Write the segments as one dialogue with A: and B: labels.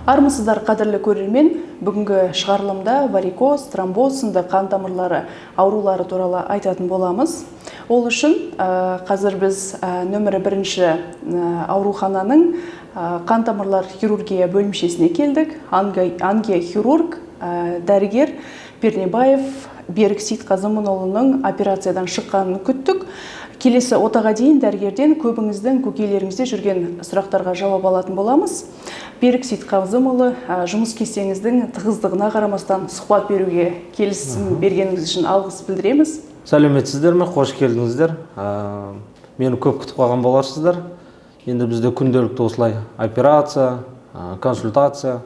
A: Армысыздар қадірлі көрермен, бүгінгі шығарылымда варикоз, тромбоз сынды қан тамырлары аурулары туралы айтатын боламыз. Ол үшін қазір біз нөмірі 1 аурухананың қан тамырлар хирургия бөлімшесіне келдік. Ангиохирург, дәрігер Пернебаев Берік Сейтқазымұлының операциядан шыққанын күттік. Келесі отаға дейін дәрігерден көбіңіздің көкейлеріңізде жүрген сұрақтарға жауап алатын боламыз. Берік Сейтқазымұлы, жұмыс кестеңіздің тығыздығына қарамастан сұхбат беруге келісім бергеніңіз үшін алғыс білдіреміз.
B: Сәлеметсіздер ме? Қош келдіңіздер. Мені көп күтіп қалған боларсыздар. Енді бізде күнделікті осылай операция, консультация,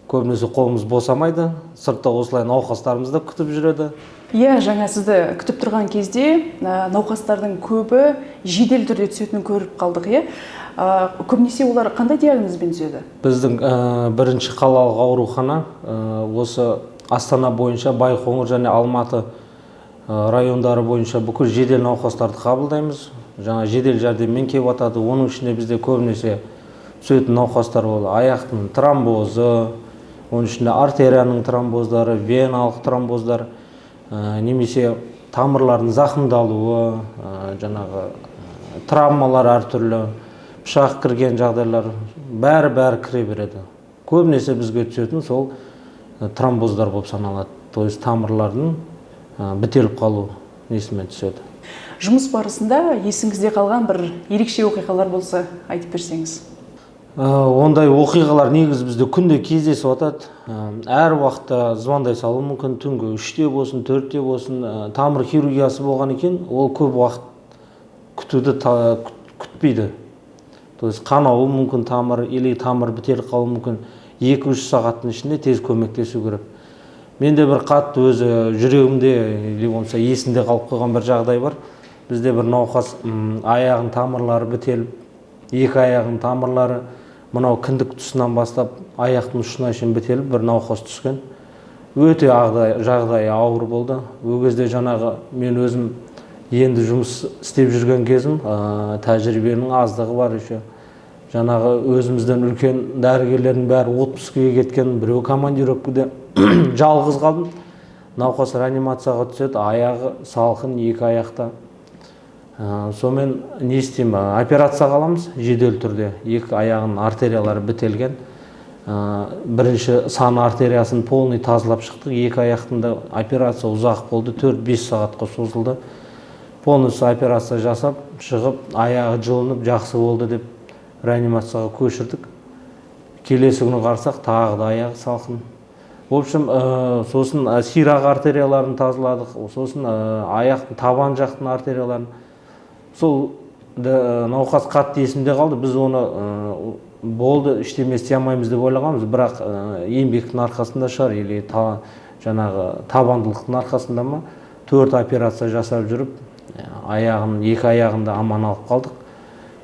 B: көбінесе қолымыз босамайды. Сыртта осылай науқастарымызды күтіп жүреді.
A: Жаңа сізді күтіп тұрған кезде науқастардың көбі жедел түрде түсетінін көріп қалдық. Көбінесе олар қандай диагнозбен түседі?
B: Біздің бірінші қалалық аурухана осы Астана бойынша Байқоңыр және Алматы райондары бойынша бүкіл жедел науқастарды қабылдаймыз. Жаңа жедел жәрдеммен келіп атады. Оның ішінде бізде көбінесе түсетін науқастар ол аяқтың тромбозы, оның ішінде артерияның тромбоздары, веналық тромбоздар, немесе тамырлардың зақымдалуы, жаңағы травмалар әртүрлі, пышақ кірген жағдайлар бәрі кіре береді. Көбінесе бізге түсетін сол тромбоздар болып саналады. То есть тамырлардың бітеліп қалу несімен түседі.
A: Жұмыс барысында есіңізде қалған бір ерекше оқиғалар болса айтып берсеңіз.
B: Ондай оқиғалар негізі бізде күнде кездесіп жатады. Әр уақытта звондай салу мүмкін, түнгі 3-те болсын, 4-те болсын, тамыр хирургиясы болған екен, ол көп уақыт күтуді күтпейді. То есть қанауы мүмкін тамыр, или тамыр бітеліп қалуы мүмкін, 2-3 сағаттың ішінде тез көмектесу керек. Менде бір қатты өзі жүрегімде, или болмаса есімде қалып қойған бір жағдай бар. Бізде бір науқас аяғын тамырлары бітеліп, 2 аяғын тамырлары мынау кіндік тұсынан бастап аяқтың ұшына шейін бітеліп бір науқас түскен. Өте жағдайы ауыр болды. Ол кезде жаңағы мен өзім енді жұмыс істеп жүрген кезім, тәжірибенің аздығы бар еще. Жаңағы өзімізден үлкен дәрігерлердің бәрі отпускіге кеткен, біреу командировкада жалғыз қалдым. Науқас реанимацияға түседі, аяғы салқын, 2 аяқта. Сонымен не істеймін? Операция қаламыз жедел түрде. 2 аяғының артериялары бітелген. Бірінші сан артериясын полный тазалап шықтық. 2 аяқтында операция ұзақ болды, 4-5 сағатқа созылды. Полностью операция жасап, шығып, аяғы жылынып, жақсы болды деп реанимацияға көшірдік. Келесі күні қарсақ, тағы да аяғы салқын. В общем, сосын сирақ артерияларын тазаладық, сосын аяқтың табан жақтың артерияларын. Сол науқас қатты есімде қалды. Біз оны болды, ештеме істей алмаймыз деп ойлағанбыз, бірақ еңбектің арқасында шығар, или жаңағы табандылықтың арқасында ма 4 операция жасап жүріп, 2 аяғында аман алып қалдық.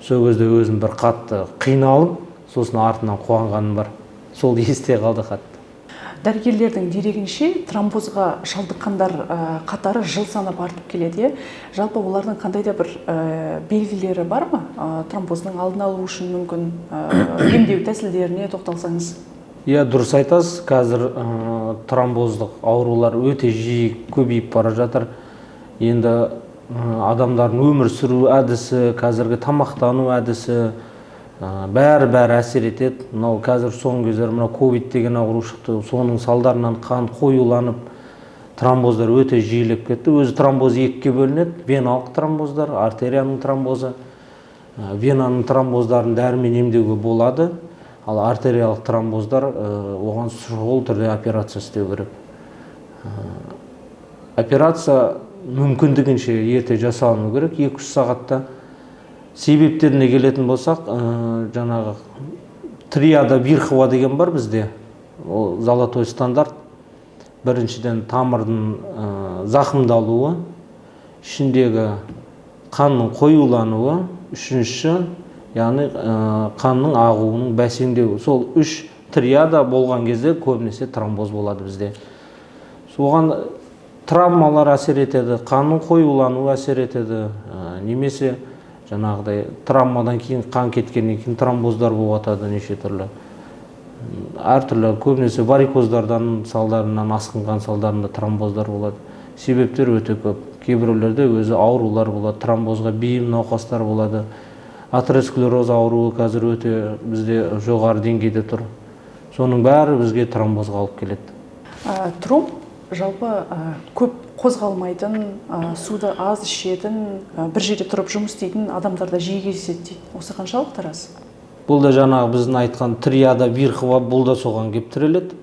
B: Сол кезде өзім бір қатты қиналып, сосын артынан қуанғаным бар. Сол есте қалды қатты.
A: Дәрігерлердің дерегінше тромбозға шалдыққандар қатары жыл санап артып келеді. Жалпы олардың қандай да бір белгілері бар ма? Тромбоздың алдын алу үшін мүмкін емдеу тәсілдеріне тоқталсаңыз.
B: Дұрыс айтасыз. Қазір тромбоздық аурулар өте жиі көбейіп бара жатыр. Енді адамдардың өмір сүру әдісі, қазіргі тамақтану әдісі бәрі әсер етеді. Мынау қазір соңғы кездері мынау ковид деген ауру шықты. Соның салдарынан қан қоюланып, тромбоздар өте жиілеп кетті. Өзі тромбоз 2-ге бөлінеді. Веналық тромбоздар, артерияның тромбозы. Венаның тромбоздарын дәрімен емдеуге болады. Ал артериялық тромбоздар оған шұғыл түрде операция істеу керек. Операция мүмкіндігінше ерте жасалыну керек, 2-3 сағатта. Себептеріне келетін болсақ, жаңағы триада Вирхова деген бар бізде. Ол золотой стандарт. Біріншіден тамырдың зақымдалуы, ішіндегі қанның қоюлануы, үшінші, яғни қанның ағуының бәсеңдеуі. Сол 3 триада болған кезде көбінесе тромбоз болады бізде. Соған травмалар әсер етеді, қанның қоюлануы әсер етеді, немесе жаңағыдай травмадан кейін қан кеткеннен кейін тромбоздар болып жатады неше түрлі. әртүрлі көбінесе варикоздардан салдарынан, асқынған салдарында тромбоздар болады. Себептер өте көп. Кейбіреулерде өзі аурулар болады, тромбозға бейім науқастар болады. Атеросклероз ауруы қазір өте бізде жоғары деңгейде тұр. Соның бәрі бізге тромбозға алып келеді.
A: Тромб жалпы көп қозғалмайтын, суды аз ішетін, бір жерде тұрып жұмыс істейтін адамдарда жиі кездеседі дейді. Осы қаншалықты рас?
B: Бұл да жаңағы біздің айтқан триада вирхова, бұл да соған келіп тіреледі.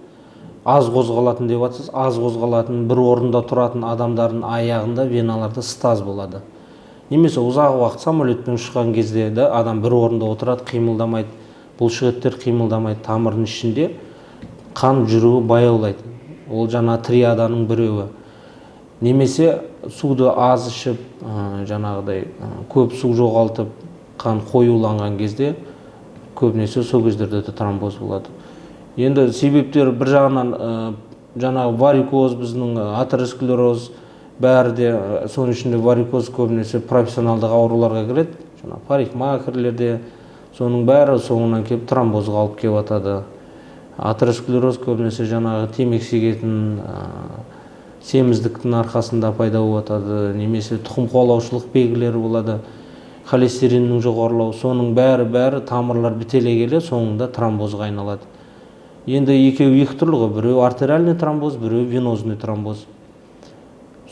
B: Аз қозғалатын деп жатсыз, аз қозғалатын, бір орында тұратын адамдардың аяғында, веналарда стаз болады. Немесе ұзақ уақыт самолетпен ұшқан кезде де адам бір орында отырады, қимылдамайды. Бұлшықеттер қимылдамайды, тамырдың ішінде қан жүруі баяулайды. Ол жаңа триаданың біреуі. Немесе суды аз ішіп, жаңағыдай көп су жоғалтып, қан қоюланған кезде көбінесе сол кездерде де тромбоз болады. Енді себептер бір жағынан жаңағы варикоз, біздің атеросклероз, бәрі де соның ішінде варикоз көбінесе профессионалдық ауруларға кіреді. Жаңағы парикмахерлерде соның бәрі соңынан келіп тромбозға алып келіп жатады. Атеросклероз көбінесе жаңағы темекі шегетін, семіздіктің арқасында пайда болып жатады, немесе тұқым қуалаушылық белгілері болады, холестериннің жоғарылауы, соның бәрі тамырлар бітеле келе соңында тромбозға айналады. Енді екеуі екі түрлі ғой, біреу артериальный тромбоз, біреу венозный тромбоз.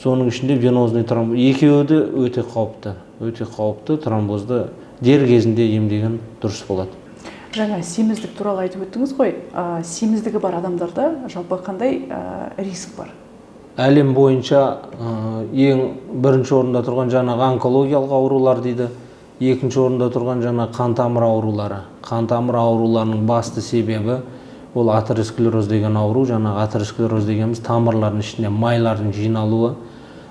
B: Соның ішінде венозный тромбоз, екеуі де өте қауіпті тромбозды дер кезінде емдеген дұрыс болады.
A: Жаңа семіздік туралы айтып өттіңіз ғой, семіздігі бар адамдарда жалпы қандай риск бар?
B: Әлем бойынша ең бірінші орында тұрған жаңағы онкологиялық аурулар дейді, екінші орында тұрған жаңа қан тамыр аурулары. Қан тамыр ауруларының басты себебі ол атеросклероз деген ауру. Жаңағы атеросклероз дегеніміз тамырлардың ішіне майлардың жиналуы.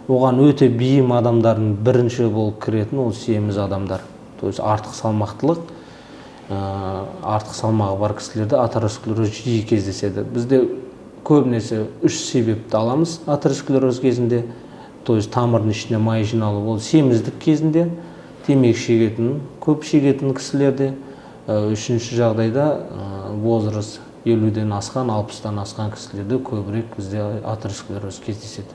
B: Оған өте бейім адамдардың бірінші болып кіретін ол семіз адамдар. То есть артық салмағы бар кісілерде атеросклероз жиі кездеседі. Бізде көбінесе үш себепті аламыз атеросклероз кезінде. То есть тамырдың ішіне май жиналу. Ол семіздік кезінде, темекі шегетін, көп шегетін кісілерде. Үшінші жағдайда возраст 50-ден асқан, 60-тан асқан кісілерде көбірек бізде атеросклероз кездеседі.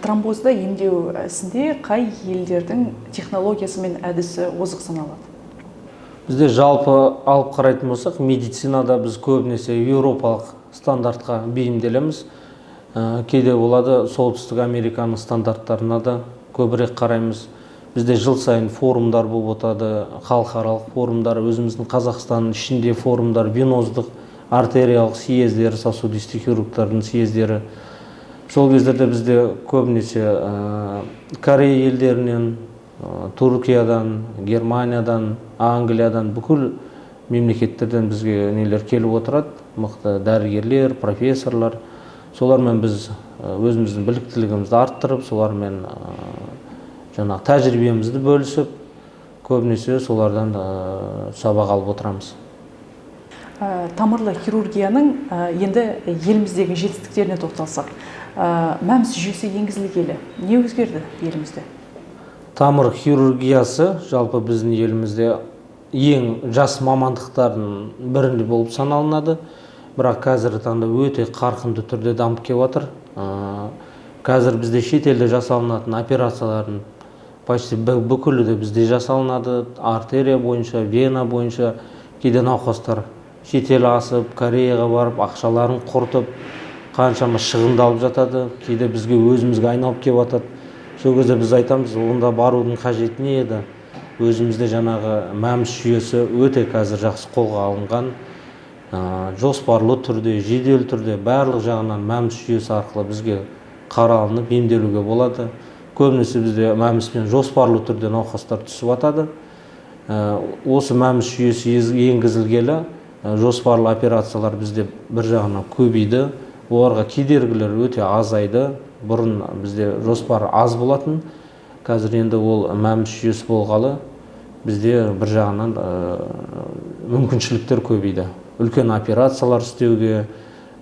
A: Тромбозды емдеу ісінде қай елдердің технологиясы мен әдісі озық саналады?
B: Бізде жалпы алып қарайтын болсақ, медицинада біз көбінесе еуропалық стандартқа бейімделеміз. Кейде болады солтүстік Американың стандарттарына да көбірек қараймыз. Бізде жыл сайын форумдар болып отырады, халықаралық форумдар, өзіміздің Қазақстанның ішінде форумдар, веноздық, артериялық съездері, сосудистік хирургтардың съездері. Сол кездерде бізде көбінесе Корея елдерінен, Түркиядан, Германиядан, Англиядан, бүкіл мемлекеттерден бізге нелер келіп отырады, мықты дәрігерлер, профессорлар. Солармен біз өзіміздің біліктілігімізді арттырып, солармен жаңағы тәжірибемізді бөлісіп, көбінесе солардан сабақ алып отырамыз.
A: Тамырлы хирургияның енді еліміздегі жетістіктеріне тоқталсақ, мәмс жүйесі енгізілгелі не өзгерді елімізде?
B: Тамыр хирургиясы жалпы біздің елімізде ең жас мамандықтардың бірінде болып саналынады. Бірақ қазіргі таңда өте қарқынды түрде дамып келіп жатыр. Қазір бізде шетелде жасалынатын операциялардың почти бүкілі де бізде жасалынады. Артерия бойынша, вена бойынша кейде науқастар шетел асып, Кореяға барып, ақшаларын құртып, қаншама шығындалып жатады. Кейде бізге өзімізге айналып келіп жатады. Сол кезде біз айтамыз, онда барудың қажеті не еді? Өзімізде жаңағы мәмс жүйесі өте қазір жақсы қолға алынған. Жоспарлы түрде, жедел түрде, барлық жағынан мәмс жүйесі арқылы бізге қаралынып емделуге болады. Көбінесе бізде мәмспен жоспарлы түрде науқастар түсіп жатады. Осы мәмс жүйесі енгізілгелі жоспарлы операциялар бізде бір жағынан көбейді. Оларға кедергілер өте азайды. Бұрын бізде жоспар аз болатын. Қазір енді ол мәмс жүйесі болғалы бізде бір жағынан мүмкіншіліктер көбейді. Үлкен операциялар істеуге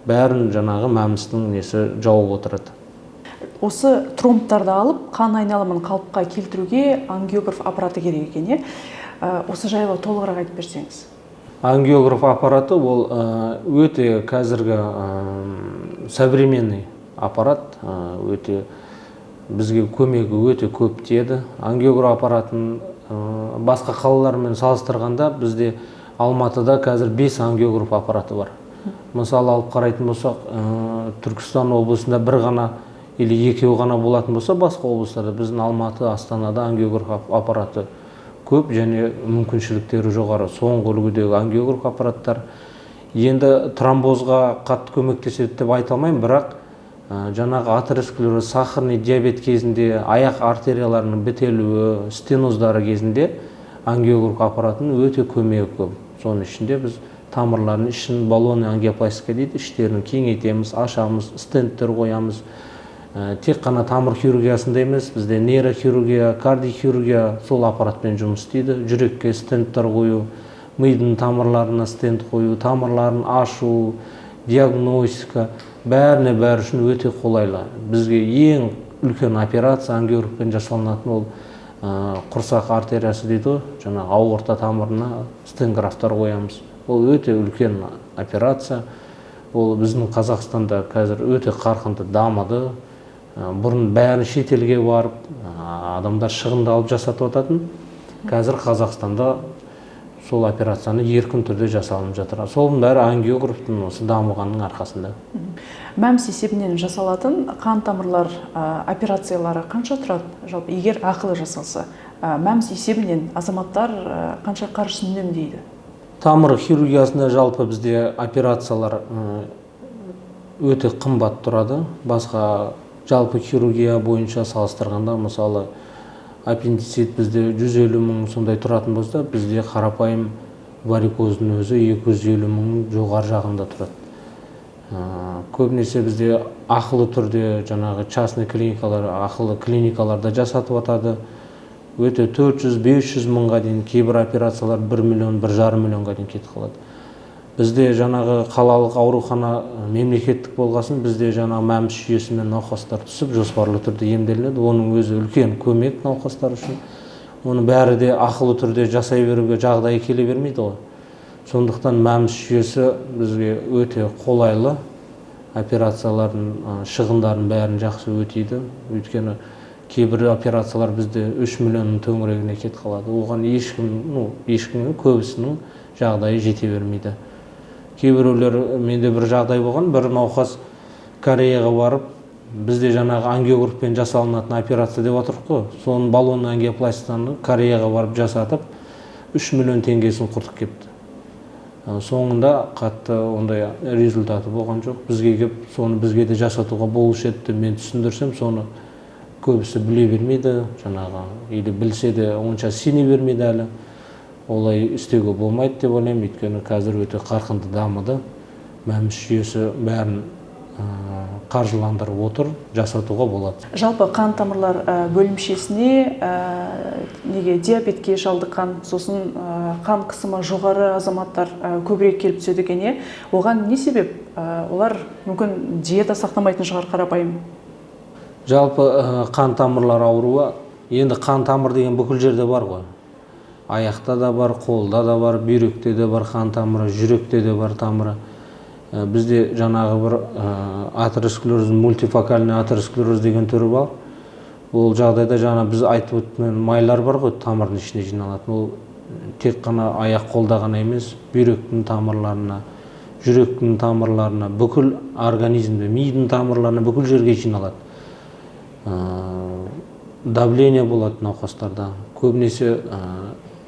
B: бәрін жаңағы мәмстің несі жауып отырады.
A: Осы тромбтарды алып, қан айналымын қалыпқа келтіруге ангиограф аппараты керек екен, Осы жайлы толығырақ айтып берсеңіз.
B: ангиограф аппараты ол өте қазіргі современный аппарат, өте бізге көмегі өте көп тиеді. Ангиограф аппаратын басқа қалалармен салыстырғанда бізде Алматыда қазір 5 ангиограф аппараты бар. Мысалы алып қарайтын болсақ, Түркістан облысында бір ғана или екеу ғана болатын болса, басқа облыстарда біздің Алматы, Астанада ангиограф аппараты көп және мүмкіншіліктері жоғары. Соңғы үлгідегі ангиограф аппараттар енді тромбозға қатты көмектеседі деп айта алмаймын, бірақ жаңағы атеросклероз, сахарный диабет кезінде, аяқ артерияларының бітелуі, стеноздары кезінде ангиограф аппаратының өте көмегі көп. Соның ішінде біз тамырлардың ішін баллонный ангиопластика дейді, іштерін кеңейтеміз, ашамыз, стенттер қоямыз. Тек қана тамыр хирургиясында емес, бізде нейрохирургия, кардиохирургия сол аппаратпен жұмыс істейді. Жүрекке стенттер қою, мидың тамырларына стент қою, тамырларын ашу, диагностика, бәрі үшін өте қолайлы. Бізге ең үлкен операция ангиографпен жасалынатын ол құрсақ артериясы дейді, жаңа аорта тамырына стенграфтар қоямыз. Ол өте үлкен операция. Ол біздің Қазақстанда қазір өте қарқынды дамыды. Бұрын бәрі шетелге барып, адамдар шығынды алып жасатып жататын. Қазір Қазақстанда сол операцияны еркін түрде жасалынып жатыр. Соның бәрі ангиографтың осы дамығанның арқасында.
A: МАМС есебінен жасалатын қан тамырлар операциялары қанша тұрады? Жалпы, егер ақылы жасалса, МАМС есебінен азаматтар қанша қаржысын үнемдейді?
B: Тамыр хирургиясында жалпы бізде операциялар өте қымбат тұрады. Басқа жалпы хирургия бойынша салыстырғанда, мысалы, аппендицит бізде 150 мың сондай тұратын болса, бізде қарапайым варикоздың өзі 250 мың жоғары жағында тұрады. Көбінесе бізде ақылы түрде жаңағы частный клиникалар, ақылы клиникаларда жасатып атады. Өте 400-500 мыңға дейін, кейбір операциялар 1 миллион, 1,5 миллионға дейін кетіп қалады. Бізде жаңағы қалалық аурухана мемлекеттік болғасын, бізде жаңағы МАМС жүйесімен науқастар түсіп, жоспарлы түрде емделеді. Оның өзі үлкен көмек науқастар үшін. Оны бәрі де ақылы түрде жасай беруге жағдайы келе бермейді ғой. Сондықтан МАМС жүйесі бізге өте қолайлы. Операциялардың шығындарын бәрін жақсы өтейді. Өйткені кейбір операциялар бізде 3 миллионның төңірегіне кетіп қалады. Оған ешкімнің көбісінің жағдайы жете бермейді. Кейбіреулер, менде бір жағдай болған, бір науқас Кореяға барып, бізде жаңағы ангиографпен жасалынатын операция деп отырық қой. Соның баллонный ангиопластиканы Кореяға барып жасатып, 3 миллион теңгесін құртып кепті. Соңында қатты ондай результаты болған жоқ. Бізге кеп, соны бізге де жасатуға болушы еді, мен түсіндірсем, соны көбісі біле бермейді, жаңағы, или білсе де онша сене бермейді әлі. Олай істеуге болмайды деп ойлаймын, өйткені қазір өте қарқынды дамыды. МАМС жүйесі бәрін қаржыландырып отыр, жасатуға болады.
A: Жалпы қан тамырлар бөлімшесіне неге диабетке шалдыққан, сосын қан қысымы жоғары азаматтар көбірек келіп түседі екен, оған не себеп? Олар мүмкін диета сақтамайтын шығар, қарапайым.
B: Жалпы қан тамырлар ауруы, енді қан тамыр деген бүкіл жерде бар ғой. Аяқта да бар, қолда да бар, бүйректе де бар қан тамыры, жүректе де бар тамыры. Бізде жаңағы бір атеросклероз, мультифокальный атеросклероз деген түрі бар. Ол жағдайда жаңа біз айтып өткен майлар бар ғой, тамырдың ішіне жиналатын. Ол тек қана аяқ қолда ғана емес, бүйректің тамырларына, жүректің тамырларына, бүкіл организмде, мидың тамырларына, бүкіл жерге жиналады. Давление болады науқастарда. Көбінесе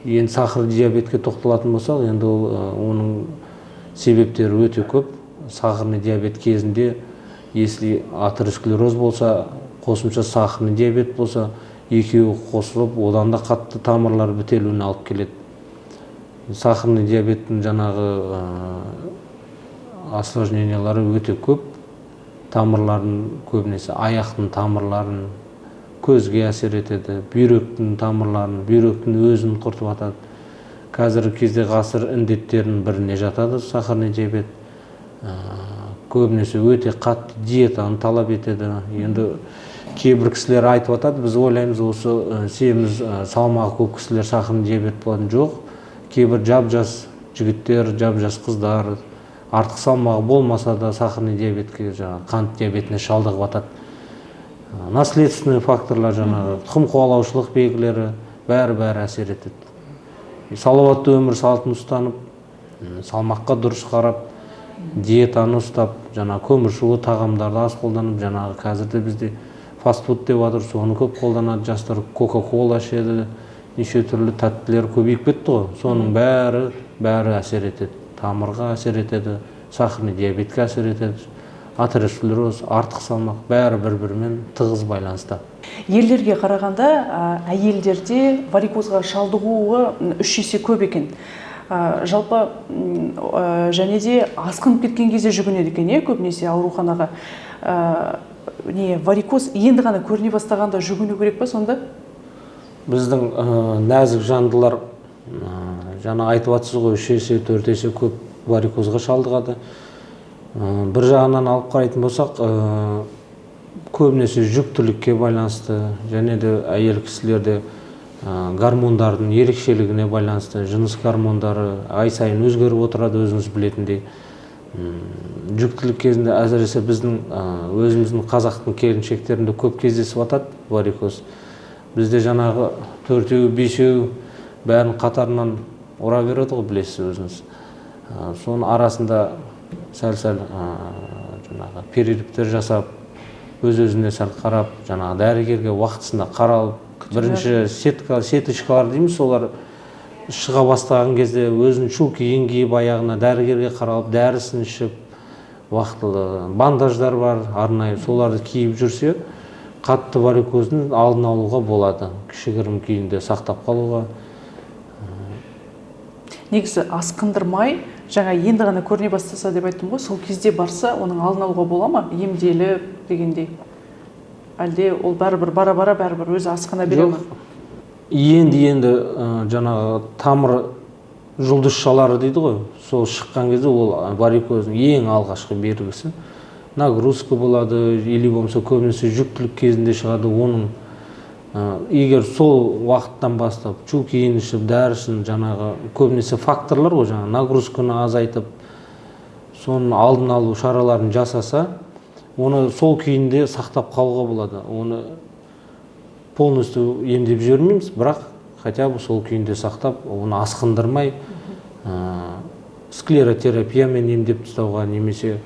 B: енді сахар диабетке тоқталатын болсақ, енді оның себептері өте көп. Сахарный диабет кезінде, если атеросклероз болса, қосымша сахарный диабет болса, екеуі қосылып, одан да қатты тамырлар бітелуіне алып келеді. Сахарный диабеттің жаңағы осложнениялары өте көп. Тамырларын көбінесе аяқтың тамырларын көзге әсер етеді, бүйректің тамырларын, бүйректің өзін құртып атады. Қазіргі кезде ғасыр індеттерінің біріне жатады сахарный диабет. Көбінесе өте қатты диетаны талап етеді. Енді кейбір кісілер айтып атады, біз ойлаймыз, осы семіз салмағы көп кісілер сахарный диабет болатын. Жоқ. Кейбір жап-жас жігіттер, жап-жас қыздар артық салмағы болмаса да сахарный диабетке, жаңағы қант диабетіне шалдығып атады. Наследственный факторлар, жаңағы тұқым қуалаушылық белгілері бәрі әсер етеді. Салауатты өмір салтын ұстанып, салмаққа дұрыс қарап, диетаны ұстап, жаңағы көмірсулы тағамдарды аз қолданып, жаңағы қазірде бізде фастфуд деп жатыр, соны көп қолданады, жастар кока-кола ішеді, неше түрлі тәттілер көбейіп кетті ғой. Соның бәрі әсер етеді. Тамырға әсер етеді, сахарный диабетке әсер етеді, атеросклероз, артық салмақ бәрі бір-бірімен тығыз байланысты.
A: Ерлерге қарағанда әйелдерде варикозға шалдығуы 3 есе көп екен. Жалпы және де асқынып кеткен кезде жүгінеді екен, көбінесе ауруханаға. Варикоз енді ғана көріне бастағанда жүгіну керек па сонда?
B: Біздің нәзік жандылар, жаңа айтып жатсыз ғой, 3 есе, 4 есе көп варикозға шалдығады. Бір жағынан алып қарайтын болсақ, көбінесе жүктілікке байланысты, және де әйел кісілерде гормондардың ерекшелігіне байланысты, жыныс гормондары ай сайын өзгеріп отырады, өзіңіз білетіндей. Жүктілік кезінде әсіресе біздің өзіміздің қазақтың келіншектерінде көп кездесіп жатады варикоз. Бізде жаңағы 4-еу, 5-еу бәрін қатарынан ұра береді ғой, білесіз өзіңіз. Соның арасында сәл-сәл жаңағы перерывтер жасап, өз-өзіне сәл қарап, жаңағы дәрігерге уақытысында қаралып, бірінші сеточкалар дейміз, солар шыға бастаған кезде өзінің шылкиін киіп, аяғына дәрігерге қаралып, дәрісін ішіп, уақытылы бандаждар бар, арнайы соларды киіп жүрсе, қатты варикоздың алдын алуға болады, кішігірім күйінде сақтап қалуға.
A: Негізі асқындырмай, жаңа енді ғана көріне бастаса деп айттым ғой, сол кезде барса, оның алдын алуға бола ма? Емделіп дегендей. Әлде ол бәрібір бара-бара бәрібір өзі асқына бере ме?
B: Енді жаңағы тамыр жұлдызшалары дейді ғой, сол шыққан кезде ол варикоздың ең алғашқы белгісі. Нагрузка болады, или болмаса көбінесе жүктілік кезінде шығады. Оның егер сол уақыттан бастап чулкиін ішіп, дәрісін, жаңағы көбінесе факторлар ғой, жаңағы нагрузканы азайтып, соның алдын алу шараларын жасаса, оны сол күйінде сақтап қалуға болады. Оны полностью емдеп жібермейміз, бірақ хотя бы сол күйінде сақтап, оны асқындырмай, склеротерапиямен емдеп тастауға, немесе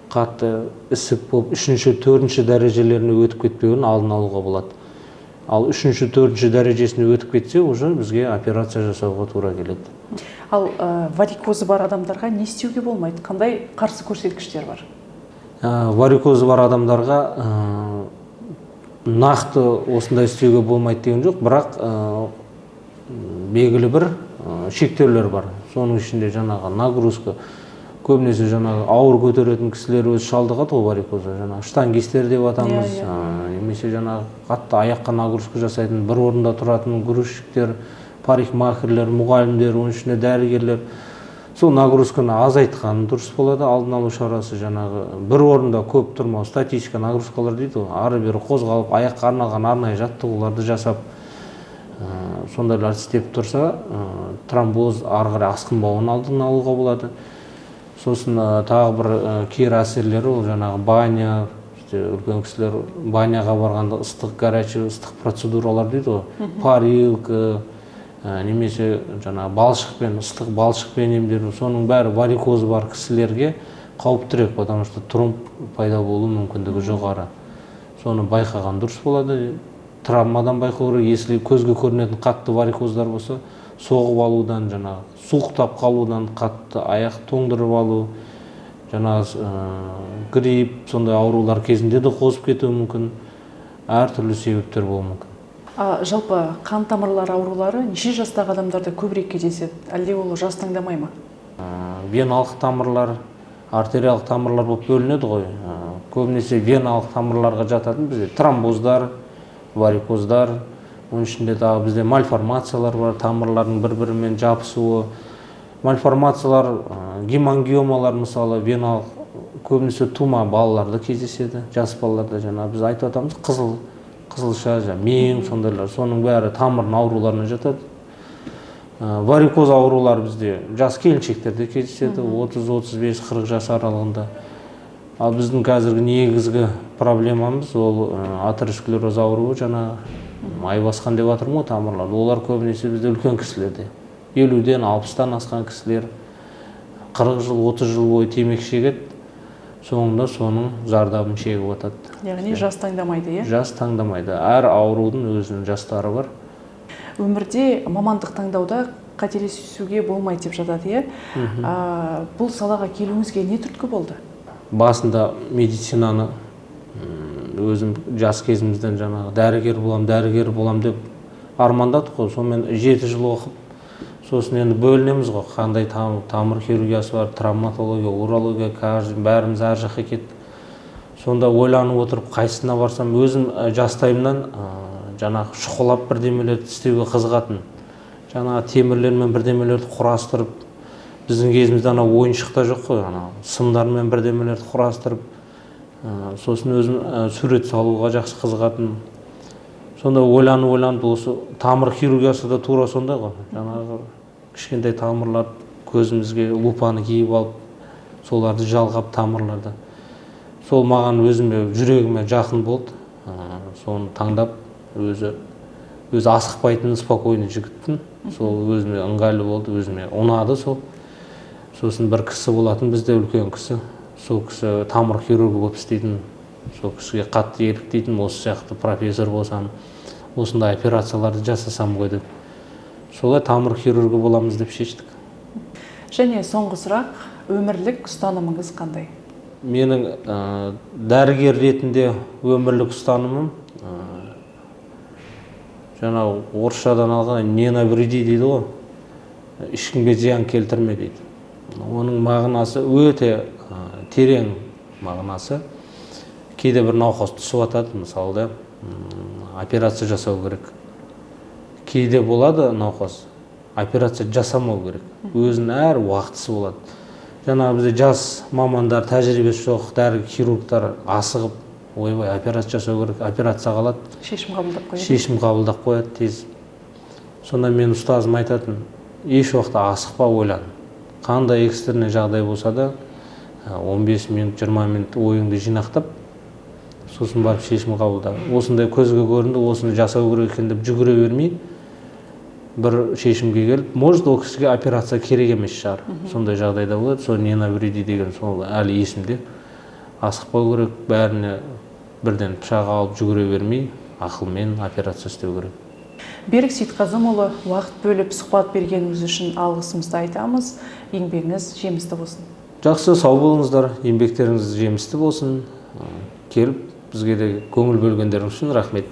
B: қатты ісік болып 3-ші, 4-ші дәрежелеріне өтіп кетпеуін алдын алуға болады. Ал 3-ші, 4-ші дәрежесіне өтіп кетсе, уже бізге операция жасауға тура келеді.
A: Ал варикозы бар адамдарға не істеуге болмайды? Қандай қарсы көрсеткіштер бар?
B: Варикозы бар адамдарға нақты осындай істеуге болмайды деген жоқ, бірақ белгілі бір шектеулер бар. Соның ішінде жаңағы нагрузка, көбінесе жаңағы ауыр көтеретін кісілер өзі шалдығады ғой варикозға, жаңағы штангистер деп атамыз, немесе жаңағы қатты аяққа нагрузка жасайтын, бір орында тұратын грузчиктер, парикмахерлер, мұғалімдер, оның ішінде дәрігерлер. Сол нагрузканы азайтқан дұрыс болады. Алдын алу шарасы жаңағы бір орында көп тұрмау, статистика нагрузкалар дейді ғой, ары-бері қозғалып, аяққа арналған арнайы жаттығуларды жасап, сондайлар істеп тұрса, тромбоз ары қарай асқынбауын алдын алуға болады. Сосын тағы бір кері әсерлері, ол жаңағы баня, үлкен кісілер баняға барғанда ыстық, горячий, ыстық процедуралар дейді ғой, парилка, немесе жаңағы балшықпен, ыстық балшықпен емделу, соның бәрі варикозы бар кісілерге қауіптірек, потому что тромб пайда болу мүмкіндігі жоғары. Соны байқаған дұрыс болады. Травмадан байқау керек, если көзге көрінетін қатты варикоздар болса, соғып алудан, жаңағы суықтап қалудан, қатты аяқ тоңдырып алу, жаңағы грипп, сондай аурулар кезінде де қозып кетуі мүмкін, әртүрлі себептер болуы мүмкін.
A: Жалпы қан тамырлары аурулары неше жастағы адамдарда көбірек кездеседі? Әлде ол жас таңдамай ма?
B: Веналық тамырлар, артериялық тамырлар болып бөлінеді ғой. Көбінесе веналық тамырларға жататын бізде тромбоздар, варикоздар, оның ішінде тағы бізде мальформациялар бар, тамырлардың бір-бірімен жабысуы. Мальформациялар, гемангиомалар мысалы веналық көбінесе тума балаларда кездеседі, жас балаларда, жаңа біз айтып атамыз қызылша, мен, сондайлар, соның бәрі тамыр ауруларына жатады. Варикоз аурулары бізде жас келіншектерде кездеседі, 30-35-40 жас аралығында. Ал біздің қазіргі негізгі проблемамыз ол атеросклероз ауруы, жаңа ай басқан деп жатырмын ғой тамырларды. Олар көбінесе бізде үлкен кісілерде. 50-ден 60-тан асқан кісілер 40 жыл, 30 жыл бойы темекі шегеді, соңында соның зардабын шегіп жатады.
A: Яғни жас таңдамайды, иә?
B: Жас таңдамайды. Әр аурудың өзінің жастары бар.
A: Өмірде мамандық таңдауда қателесуге болмайды деп жатады, иә? Бұл салаға келуіңізге не түрткі болды?
B: Басында медицинаны өзім жас кезімізден жаңағы дәрігер болам деп армандадық қой. Сонымен 7 жыл оқып, сосын енді бөлінеміз ғой. Қандай тамыр хирургиясы бар, травматология, урология, бәріміз әр жаққа кеттік. Сонда ойланып отырып, қайсысына барсам, өзім жастайымнан жаңағы шұқылап бірдемелерді істеуге қызығатын. Жаңағы темірлермен бірдемелерді құрастырып, біздің кезімізде ойыншықта жоқ қой, сымдармен бірдемелерді құрастырып, сосын өзім сурет салуға жақсы қызығатын. Сонда ойланып, осы тамыр хирургиясы да тура сондай ғой. Жаңағы кішкентай тамырлар көзімізге лупаны киіп алып, соларды жалғап тамырларды. Сол маған өзіме жүрегіме жақын болды. Соны таңдап, өзі асықпайтын, спокойный жігіттің. Сол өзіме ыңғайлы болды, өзіме ұнады сол. Сосын бір кісі болатын, бізде үлкен кісі. Сол кісі тамыр хирургі болып істейтін. Сол кісіге қатты еліктейтін, осы сияқты профессор болсам, осындай операцияларды жасасам ғой деп. Солай тамыр хирургі боламыз деп шештік.
A: Және соңғы сұрақ, өмірлік ұстанымыңыз қандай?
B: Менің дәрігер ретінде өмірлік ұстанымым, жаңағы орысшадан алған не навреди дейді ғой, ешкімге зиян келтірме дейді. Оның мағынасы өте терең мағынасы. Кейде бір науқас түсіп жатады, мысалы, операция жасау керек. Кейде болады науқас, операция жасамау керек. Өзінің әр уақытысы болады. Жаңағы бізде жас мамандар, тәжірибесі жоқ, дәрігер, хирургтар асығып, ойбай, операция жасау керек, операция қалады. Шешім қабылдап қояды тез. Сонда мен ұстазым айтатын, еш уақытта асықпа, ойлан. Қандай экстренный жағдай болса да, 15 минут, 20 минут ойыңды жинақтап, сосын барып шешім қабылда. Осындай көзге көрінді, осыны жасау керек екен деп жүгіре бермей, бір шешімге келіп, может, ол кісіге операция керек емес шығар. Сондай жағдайда болады. Сол не навреди деген сол әлі есімде. Асықпау керек, бәріне бірден пышақ алып жүгіре бермей, ақылмен операция істеу керек.
A: Берік Сейтқазымұлы, уақыт бөліп сұхбат бергеніңіз үшін алғысымызды айтамыз. Еңбегіңіз жемісті болсын.
B: Жақсы, сау болыңыздар, еңбектеріңіз жемісті болсын. Келіп бізге де көңіл бөлгендеріңіз үшін рахмет.